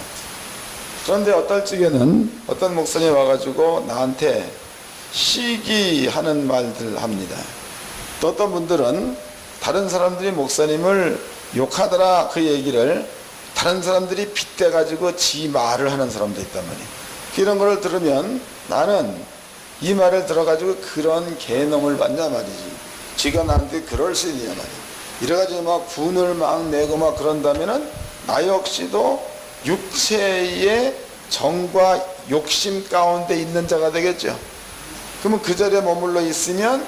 S1: 그런데 어떨 적에는 어떤 목사님이 와가지고 나한테 시기하는 말들 합니다. 또 어떤 분들은 다른 사람들이 목사님을 욕하더라 그 얘기를 다른 사람들이 빗대가지고 지 말을 하는 사람도 있단 말이에요. 이런 걸 들으면 나는 이 말을 들어가지고 그런 개놈을 받냐 말이지. 지가 나한테 그럴 수 있냐 말이에요. 이래가지고 막 분을 막 내고 막 그런다면은 나 역시도 육체의 정과 욕심 가운데 있는 자가 되겠죠. 그러면 그 자리에 머물러 있으면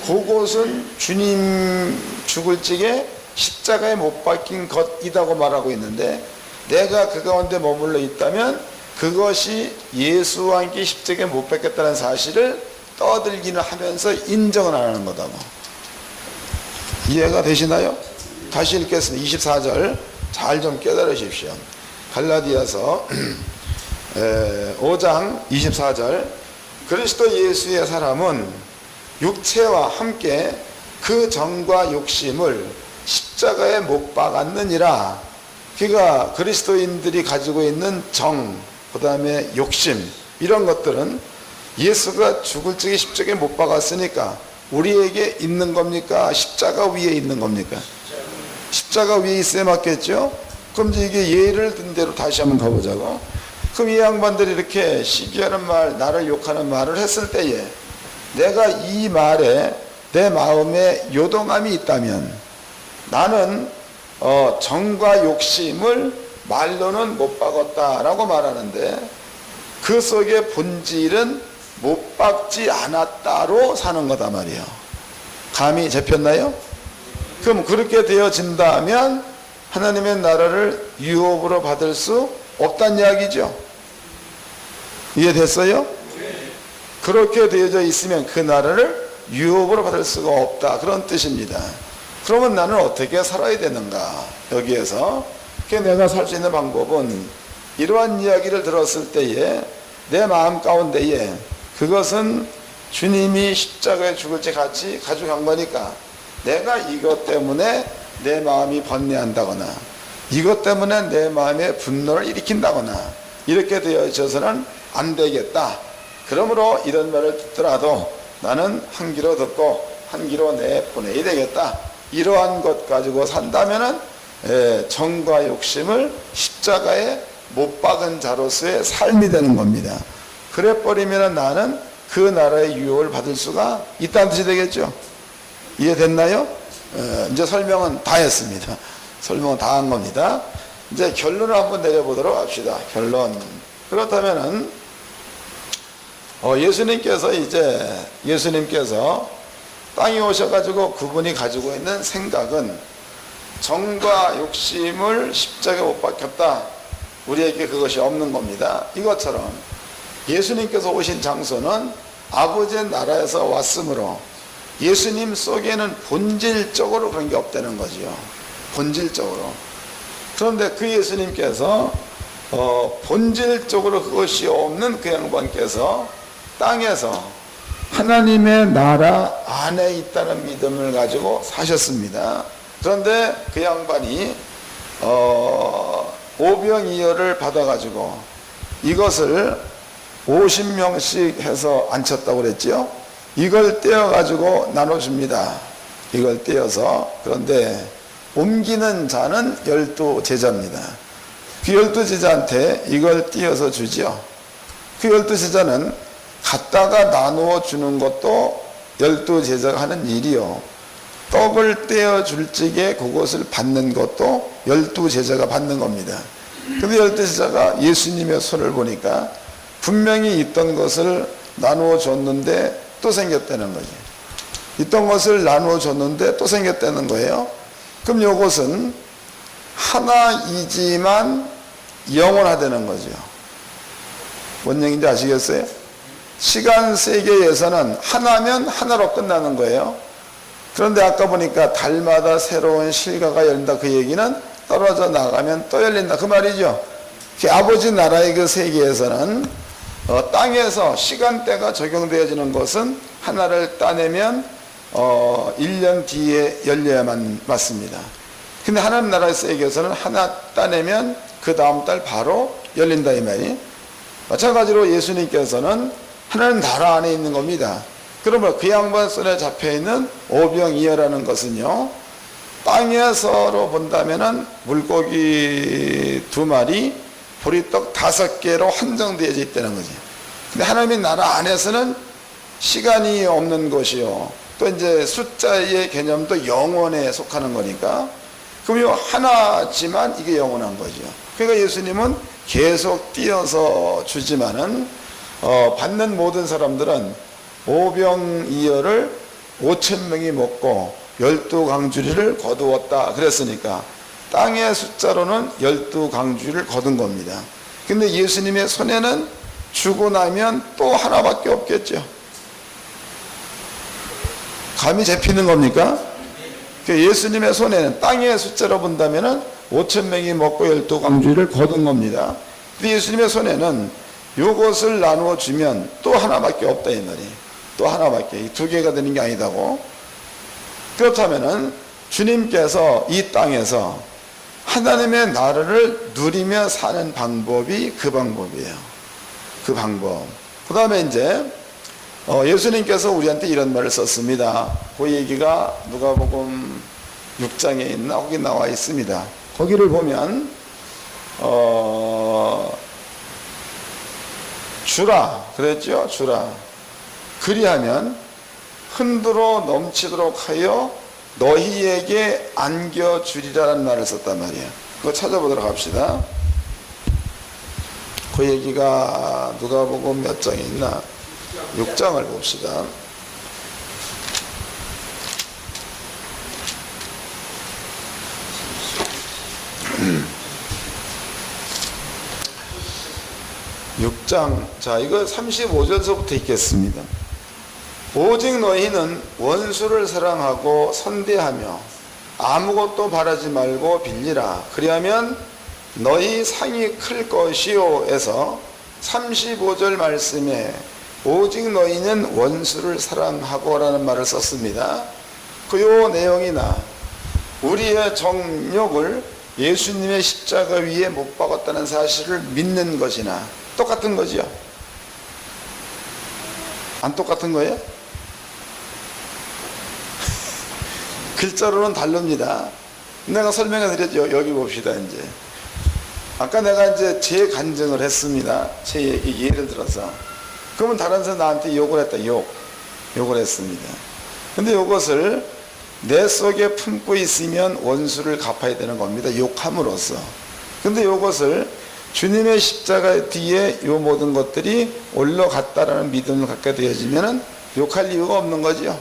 S1: 그곳은 주님 죽을 적에 십자가에 못 박힌 것이라고 말하고 있는데, 내가 그 가운데 머물러 있다면 그것이 예수와 함께 십자가에 못 박혔다는 사실을 떠들기는 하면서 인정을 안 하는 거다. 이해가 되시나요? 다시 읽겠습니다. 24절 잘 좀 깨달으십시오. 갈라디아서 5장 24절, 그리스도 예수의 사람은 육체와 함께 그 정과 욕심을 십자가에 못 박았느니라. 그러니까 그리스도인들이 가지고 있는 정, 그 다음에 욕심, 이런 것들은 예수가 죽을 적에 십자가에 못 박았으니까 우리에게 있는 겁니까? 십자가 위에 있는 겁니까? 십자가 위에 있어야 맞겠죠? 그럼 이제 이게 예를 든 대로 다시 한번 가보자고. 그럼 이 양반들이 이렇게 시기하는 말, 나를 욕하는 말을 했을 때에 내가 이 말에 내 마음에 요동함이 있다면 나는 정과 욕심을 말로는 못 박았다라고 말하는데 그 속의 본질은 못 박지 않았다로 사는 거다 말이에요. 감이 잡혔나요? 그럼 그렇게 되어진다면 하나님의 나라를 유업으로 받을 수 없다는 이야기죠. 이해됐어요? 그렇게 되어져 있으면 그 나라를 유업으로 받을 수가 없다, 그런 뜻입니다. 그러면 나는 어떻게 살아야 되는가? 여기에서 내가 살 수 있는 방법은 이러한 이야기를 들었을 때에 내 마음 가운데에 그것은 주님이 십자가에 죽을 때 같이 가져간 거니까 내가 이것 때문에 내 마음이 번뇌한다거나 이것 때문에 내 마음에 분노를 일으킨다거나 이렇게 되어져서는 안 되겠다. 그러므로 이런 말을 듣더라도 나는 한 귀로 듣고 한 귀로 내보내야 되겠다. 이러한 것 가지고 산다면은 정과 욕심을 십자가에 못 박은 자로서의 삶이 되는 겁니다. 그래 버리면 나는 그 나라의 유혹을 받을 수가 있다는 뜻이 되겠죠. 이해됐나요? 이제 설명은 다 했습니다. 설명은 다 한 겁니다. 이제 결론을 한번 내려보도록 합시다. 결론. 그렇다면은 예수님께서 땅에 오셔가지고 그분이 가지고 있는 생각은 정과 욕심을 십자가에 못 박혔다. 우리에게 그것이 없는 겁니다. 이것처럼 예수님께서 오신 장소는 아버지의 나라에서 왔으므로 예수님 속에는 본질적으로 그런 게 없다는 거지요. 본질적으로. 그런데 그 예수님께서 본질적으로 그것이 없는 그 양반께서 땅에서 하나님의 나라 안에 있다는 믿음을 가지고 사셨습니다. 그런데 그 양반이 오병이어를 받아가지고 이것을 50명씩 해서 앉혔다고 그랬죠. 이걸 떼어가지고 나눠줍니다. 이걸 떼어서. 그런데 옮기는 자는 12제자입니다. 그 12제자한테 이걸 띄어서 주죠. 그 12제자는 갖다가 나누어 주는 것도 12제자가 하는 일이요. 떡을 떼어줄 적에 그것을 받는 것도 12제자가 받는 겁니다. 근데 12제자가 예수님의 손을 보니까 분명히 있던 것을 나누어 줬는데 또 생겼다는 거죠. 있던 것을 나누어 줬는데 또 생겼다는 거예요. 그럼 이것은 하나이지만 영원하다는 거죠. 뭔 얘기인지 아시겠어요? 시간 세계에서는 하나면 하나로 끝나는 거예요. 그런데 아까 보니까 달마다 새로운 실과가 열린다, 그 얘기는 떨어져 나가면 또 열린다, 그 말이죠. 아버지 나라의 그 세계에서는 땅에서 시간대가 적용되어지는 것은 하나를 따내면 1년 뒤에 열려야만 맞습니다. 근데 하나님 나라의 세계에서는 하나 따내면 그 다음 달 바로 열린다, 이 말이. 마찬가지로 예수님께서는 하나님 나라 안에 있는 겁니다. 그러면 그 양반 손에 잡혀있는 오병이어라는 것은요, 땅에서로 본다면은 물고기 2마리, 보리떡 5개로 한정되어져 있다는 거지. 근데 하나님의 나라 안에서는 시간이 없는 것이요, 또 이제 숫자의 개념도 영원에 속하는 거니까, 그럼 하나지만 이게 영원한 거죠. 그러니까 예수님은 계속 띄어서 주지만은 받는 모든 사람들은 오병이어를 5,000명이 먹고 12강주리를 거두었다 그랬으니까 땅의 숫자로는 12강주리를 거둔 겁니다. 근데 예수님의 손에는 주고 나면 또 하나밖에 없겠죠. 감이 잡히는 겁니까? 예수님의 손에는 땅의 숫자로 본다면 5,000명이 먹고 12강주리를 거둔 겁니다. 근데 예수님의 손에는 요것을 나누어 주면 또 하나밖에 없다, 이 말이. 또 하나밖에, 이 2개가 되는 게 아니다고. 그렇다면은 주님께서 이 땅에서 하나님의 나라를 누리며 사는 방법이 그 방법이에요. 그 방법. 그 다음에 이제 예수님께서 우리한테 이런 말을 썼습니다. 그 얘기가 누가복음 6장에 있나? 거기 나와 있습니다. 거기를 보면 주라 그랬죠. 주라. 그리하면 흔들어 넘치도록 하여 너희에게 안겨주리라는 말을 썼단 말이에요. 그거 찾아보도록 합시다. 그 얘기가 누가복음 몇 장에 있나? 6장을 봅시다. 자, 이거 35절서부터 읽겠습니다. 오직 너희는 원수를 사랑하고 선대하며 아무것도 바라지 말고 빌리라. 그리하면 너희 상이 클 것이요 에서 35절 말씀에 오직 너희는 원수를 사랑하고 라는 말을 썼습니다. 그 요 내용이나 우리의 정욕을 예수님의 십자가 위에 못 박았다는 사실을 믿는 것이나 똑같은 거지요? 안 똑같은 거예요? 글자로는 다릅니다. 내가 설명해 드렸죠. 여기 봅시다. 이제 아까 내가 이제 재간증을 했습니다. 제 예를 들어서. 그러면 다른 사람 나한테 욕을 했다. 욕을 했습니다. 근데 이것을 내 속에 품고 있으면 원수를 갚아야 되는 겁니다. 욕함으로써. 근데 이것을 주님의 십자가 뒤에 요 모든 것들이 올라갔다라는 믿음을 갖게 되어지면 욕할 이유가 없는 거죠.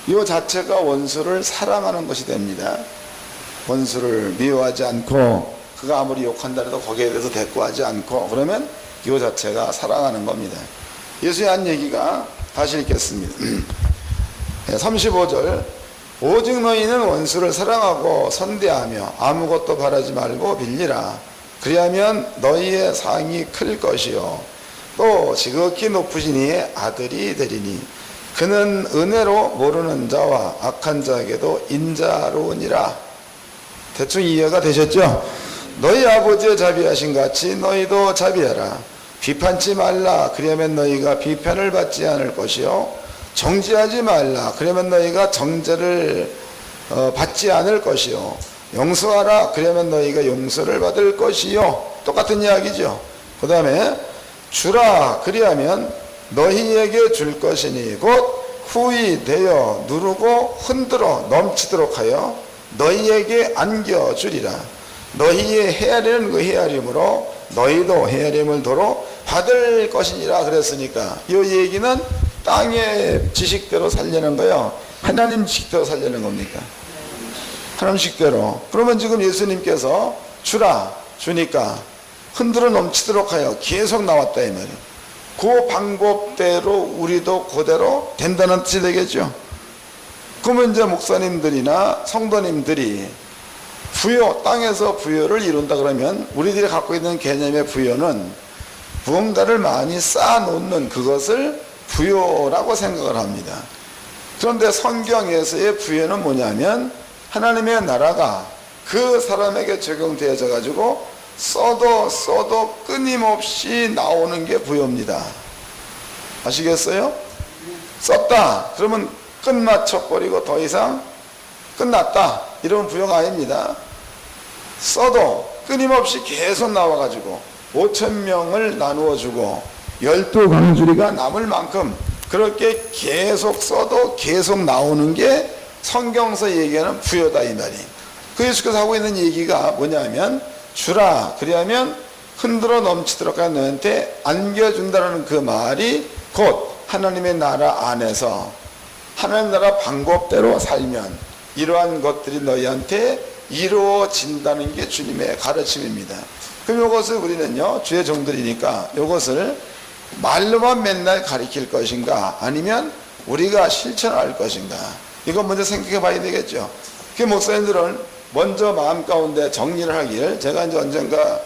S1: 이 자체가 원수를 사랑하는 것이 됩니다. 원수를 미워하지 않고 그가 아무리 욕한다 해도 거기에 대해서 대꾸하지 않고 그러면 이 자체가 사랑하는 겁니다. 예수의 한 얘기가 다시 읽겠습니다. 35절 오직 너희는 원수를 사랑하고 선대하며 아무것도 바라지 말고 빌리라. 그리하면 너희의 상이 클 것이요 또 지극히 높으신 이의 아들이 되리니 그는 은혜로 모르는 자와 악한 자에게도 인자로우니라. 대충 이해가 되셨죠? 너희 아버지의 자비하신 같이 너희도 자비하라. 비판치 말라. 그러면 너희가 비판을 받지 않을 것이요 정죄하지 말라. 그러면 너희가 정죄를 받지 않을 것이요 용서하라. 그러면 너희가 용서를 받을 것이요. 똑같은 이야기죠. 그 다음에 주라. 그리하면 너희에게 줄 것이니 곧 후히 되어 누르고 흔들어 넘치도록 하여 너희에게 안겨주리라. 너희의 헤아리는 그 헤아림으로 너희도 헤아림을 도로 받을 것이니라 그랬으니까 이 얘기는 땅의 지식대로 살려는 거예요. 하나님 지식대로 살려는 겁니까? 하나님 지식대로. 그러면 지금 예수님께서 주니까 흔들어 넘치도록 하여 계속 나왔다 이 말이에요. 그 방법대로 우리도 그대로 된다는 뜻이 되겠죠. 그러면 이제 목사님들이나 성도님들이 땅에서 부여를 이룬다 그러면 우리들이 갖고 있는 개념의 부여는 무언가를 많이 쌓아놓는 그것을 부여라고 생각을 합니다. 그런데 성경에서의 부여는 뭐냐면 하나님의 나라가 그 사람에게 적용되어져 가지고 써도 끊임없이 나오는 게 부여입니다. 아시겠어요? 썼다 그러면 끝마쳐버리고 더 이상 끝났다 이런 부여가 아닙니다. 써도 끊임없이 계속 나와가지고 5,000명을 나누어주고 12광주리가 남을 만큼 그렇게 계속 써도 계속 나오는 게 성경서 얘기하는 부여다 이 말이. 그 예수께서 하고 있는 얘기가 뭐냐면 주라 그리하면 흔들어 넘치도록 하여 너한테 안겨준다는 그 말이 곧 하나님의 나라 안에서 하나님 나라 방법대로 살면 이러한 것들이 너희한테 이루어진다는 게 주님의 가르침입니다. 그럼 이것을 우리는요 주의 종들이니까 이것을 말로만 맨날 가르칠 것인가 아니면 우리가 실천할 것인가 이건 먼저 생각해 봐야 되겠죠. 그 목사님들은 먼저 마음 가운데 정리를 하길 제가 이제 언젠가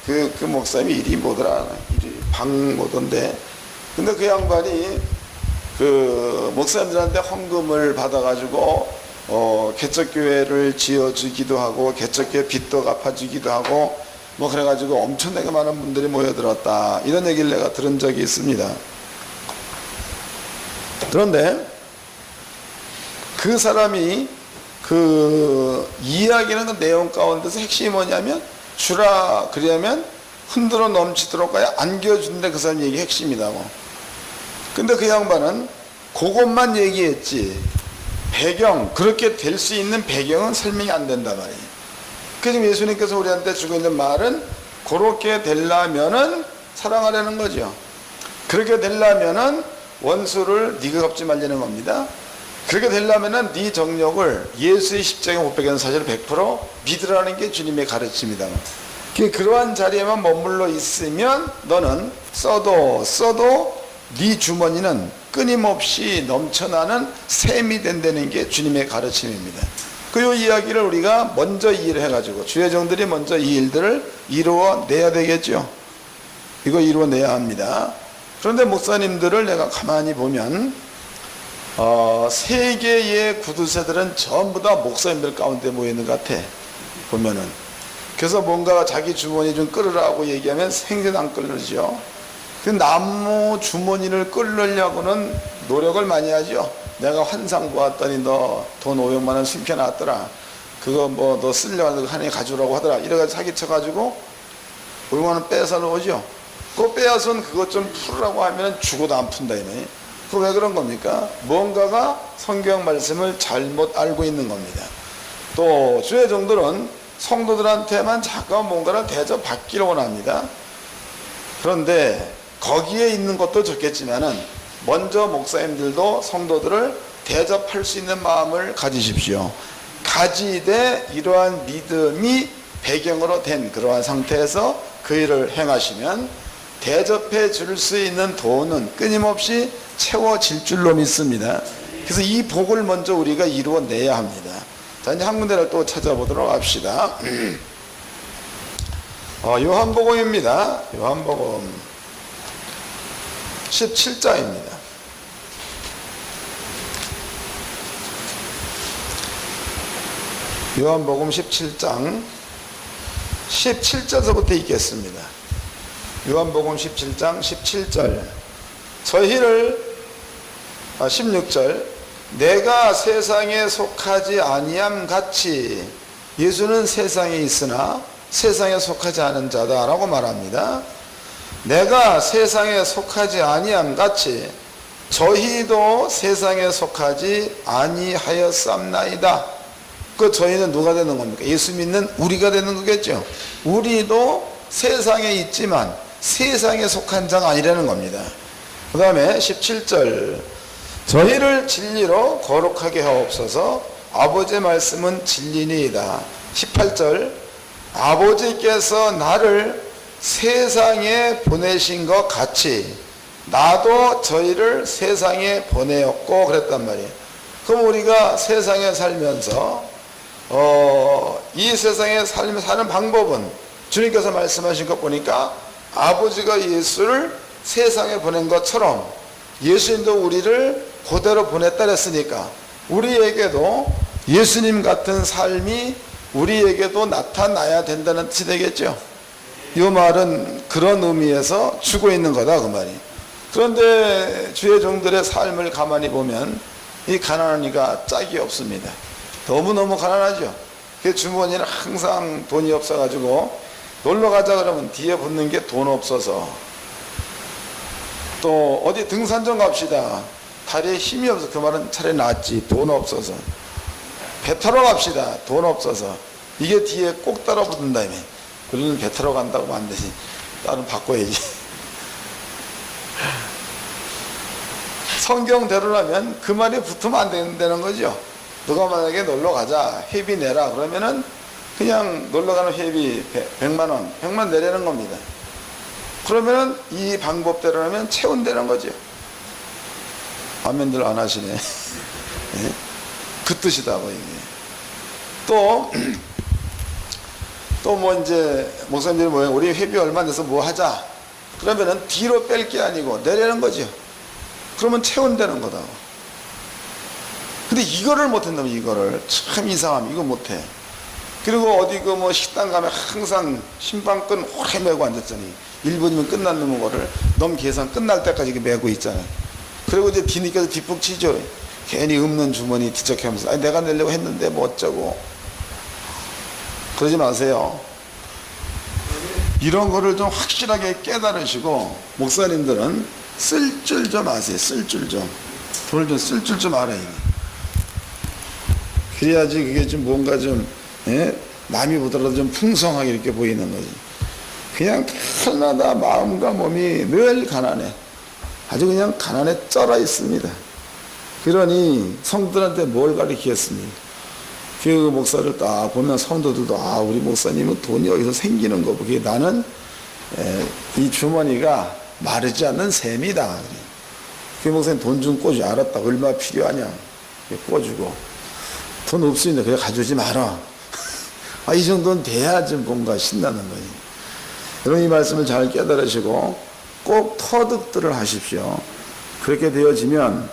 S1: 그 목사님이 이름이 뭐더라 방모던데 근데 그 양반이 그 목사님들한테 헌금을 받아가지고 개척교회를 지어주기도 하고 개척교회 빚도 갚아주기도 하고 뭐 그래가지고 엄청나게 많은 분들이 모여들었다 이런 얘기를 내가 들은 적이 있습니다. 그런데 그 사람이 그 이야기하는 그 내용 가운데서 핵심이 뭐냐면 주라 그러면 흔들어 넘치도록 가야 안겨준다 그 사람 얘기 핵심이라고. 근데 그 양반은 그것만 얘기했지 배경 그렇게 될 수 있는 배경은 설명이 안 된단 말이에요. 그래서 예수님께서 우리한테 주고 있는 말은 그렇게 되려면은 사랑하려는 거죠. 그렇게 되려면은 원수를 네가 갚지 말라는 겁니다. 그렇게 되려면은 네 정력을 예수의 십자가에 못 박이는 사실을 100% 믿으라는 게 주님의 가르침이다. 그러한 자리에만 머물러 있으면 너는 써도 네 주머니는 끊임없이 넘쳐나는 샘이 된다는 게 주님의 가르침입니다. 그 이야기를 우리가 먼저 이해를 해가지고 주의 종들이 먼저 이 일들을 이루어내야 되겠죠. 이거 이루어내야 합니다. 그런데 목사님들을 내가 가만히 보면 세계의 구두쇠들은 전부 다 목사님들 가운데 모여있는 것 같아 보면은. 그래서 뭔가 자기 주머니 좀 끌으라고 얘기하면 생전 안 끌르죠. 그 나무 주머니를 끌려고는 노력을 많이 하죠. 내가 환상 보았더니 너 돈 500만 원 숨겨놨더라. 그거 뭐 너 쓰려고 하니 가져오라고 하더라. 이래가지고 사기쳐가지고 500만 원 빼서 놓으죠. 그거 빼앗은 그것 좀 풀으라고 하면 죽어도 안 푼다 이네. 그거 왜 그런 겁니까? 뭔가가 성경 말씀을 잘못 알고 있는 겁니다. 또 주의 종들은 성도들한테만 자꾸 뭔가를 대접받기를 원합니다. 그런데 거기에 있는 것도 좋겠지만은 먼저 목사님들도 성도들을 대접할 수 있는 마음을 가지십시오. 가지되 이러한 믿음이 배경으로 된 그러한 상태에서 그 일을 행하시면 대접해 줄 수 있는 돈은 끊임없이 채워질 줄로 믿습니다. 그래서 이 복을 먼저 우리가 이루어내야 합니다. 자, 이제 한 군데를 또 찾아보도록 합시다. 요한복음입니다. 요한복음 17장입니다. 요한복음 17장 17절서부터 읽겠습니다. 요한복음 17장 17절 16절 내가 세상에 속하지 아니함 같이 예수는 세상에 있으나 세상에 속하지 않은 자다라고 말합니다. 내가 세상에 속하지 아니함 같이 저희도 세상에 속하지 아니하였삼나이다. 그 저희는 누가 되는 겁니까? 예수 믿는 우리가 되는 거겠죠. 우리도 세상에 있지만 세상에 속한 자가 아니라는 겁니다. 그 다음에 17절, 저희를 진리로 거룩하게 하옵소서. 아버지의 말씀은 진리니이다. 18절, 아버지께서 나를 세상에 보내신 것 같이 나도 저희를 세상에 보내었고 그랬단 말이에요. 그럼 우리가 세상에 살면서 이 세상에 사는 방법은 주님께서 말씀하신 것 보니까 아버지가 예수를 세상에 보낸 것처럼 예수님도 우리를 그대로 보냈다 그랬으니까 우리에게도 예수님 같은 삶이 우리에게도 나타나야 된다는 뜻이 되겠죠. 이 말은 그런 의미에서 주고 있는 거다 그 말이. 그런데 주의 종들의 삶을 가만히 보면 이 가난한 이가 짝이 없습니다. 너무너무 가난하죠. 그 주머니는 항상 돈이 없어가지고 놀러 가자 그러면 뒤에 붙는 게 돈 없어서, 또 어디 등산 좀 갑시다. 다리에 힘이 없어서, 그 말은 차라리 낫지. 돈 없어서. 배 타러 갑시다. 돈 없어서. 이게 뒤에 꼭 따라 붙는다며. 우리는 배 타러 간다고 안 되지. 나는 바꿔야지. 성경대로라면 그 말이 붙으면 안 된다는 거죠. 누가 만약에 놀러 가자, 회비 내라 그러면은 그냥 놀러 가는 회비 100만 원, 100만 내라는 겁니다. 그러면은 이 방법대로라면 채운다는 거죠. 아멘들 안 하시네. 네? 그 뜻이다고 이게. 또 뭐 이제 목사님들이 뭐예요? 우리 회비 얼마 내서 뭐 하자. 그러면은 뒤로 뺄 게 아니고 내려는 거죠. 그러면 채운다는 거다. 근데 이거를 못한다면 이거를 참 이상함. 이거 못해. 그리고 어디 그 뭐 식당 가면 항상 신방끈 오래 메고 앉았잖니. 1분이면 끝났는 거를 넘 계산 끝날 때까지 메고 있잖아요. 그리고 이제 뒤니까 뒷북 치죠. 괜히 없는 주머니 뒤척하면서 아니 내가 내려고 했는데 뭐 어쩌고. 그러지 마세요. 이런 거를 좀 확실하게 깨달으시고, 목사님들은 쓸 줄 좀 아세요. 쓸 줄 좀. 돈을 좀 쓸 줄 좀 알아요. 그래야지 그게 좀 뭔가 좀, 남이 보더라도 좀 풍성하게 이렇게 보이는 거지. 그냥 날마다 마음과 몸이 늘 가난해. 아주 그냥 가난에 쩔어 있습니다. 그러니 성도들한테 뭘 가르치겠습니까? 그 목사를 딱 보면 성도들도 우리 목사님은 돈이 어디서 생기는 거 보기에 나는 이 주머니가 마르지 않는 셈이다. 그 목사님 돈 좀 꿔줘. 알았다. 얼마 필요하냐. 꿔주고. 돈 없으니까 그냥 가져오지 마라. 이 정도는 돼야지 뭔가 신나는 거지. 여러분 이 말씀을 잘 깨달으시고 꼭 터득들을 하십시오. 그렇게 되어지면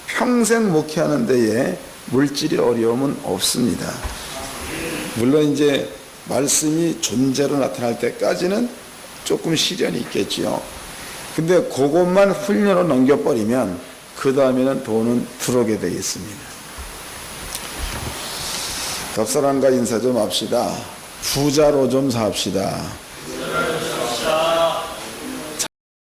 S1: 평생 목회하는 데에 물질의 어려움은 없습니다. 물론 이제 말씀이 존재로 나타날 때까지는 조금 시련이 있겠지요. 근데 그것만 훈련으로 넘겨버리면 그 다음에는 돈은 들어오게 되어 있습니다. 옆사람과 인사 좀 합시다. 부자로 좀 삽시다.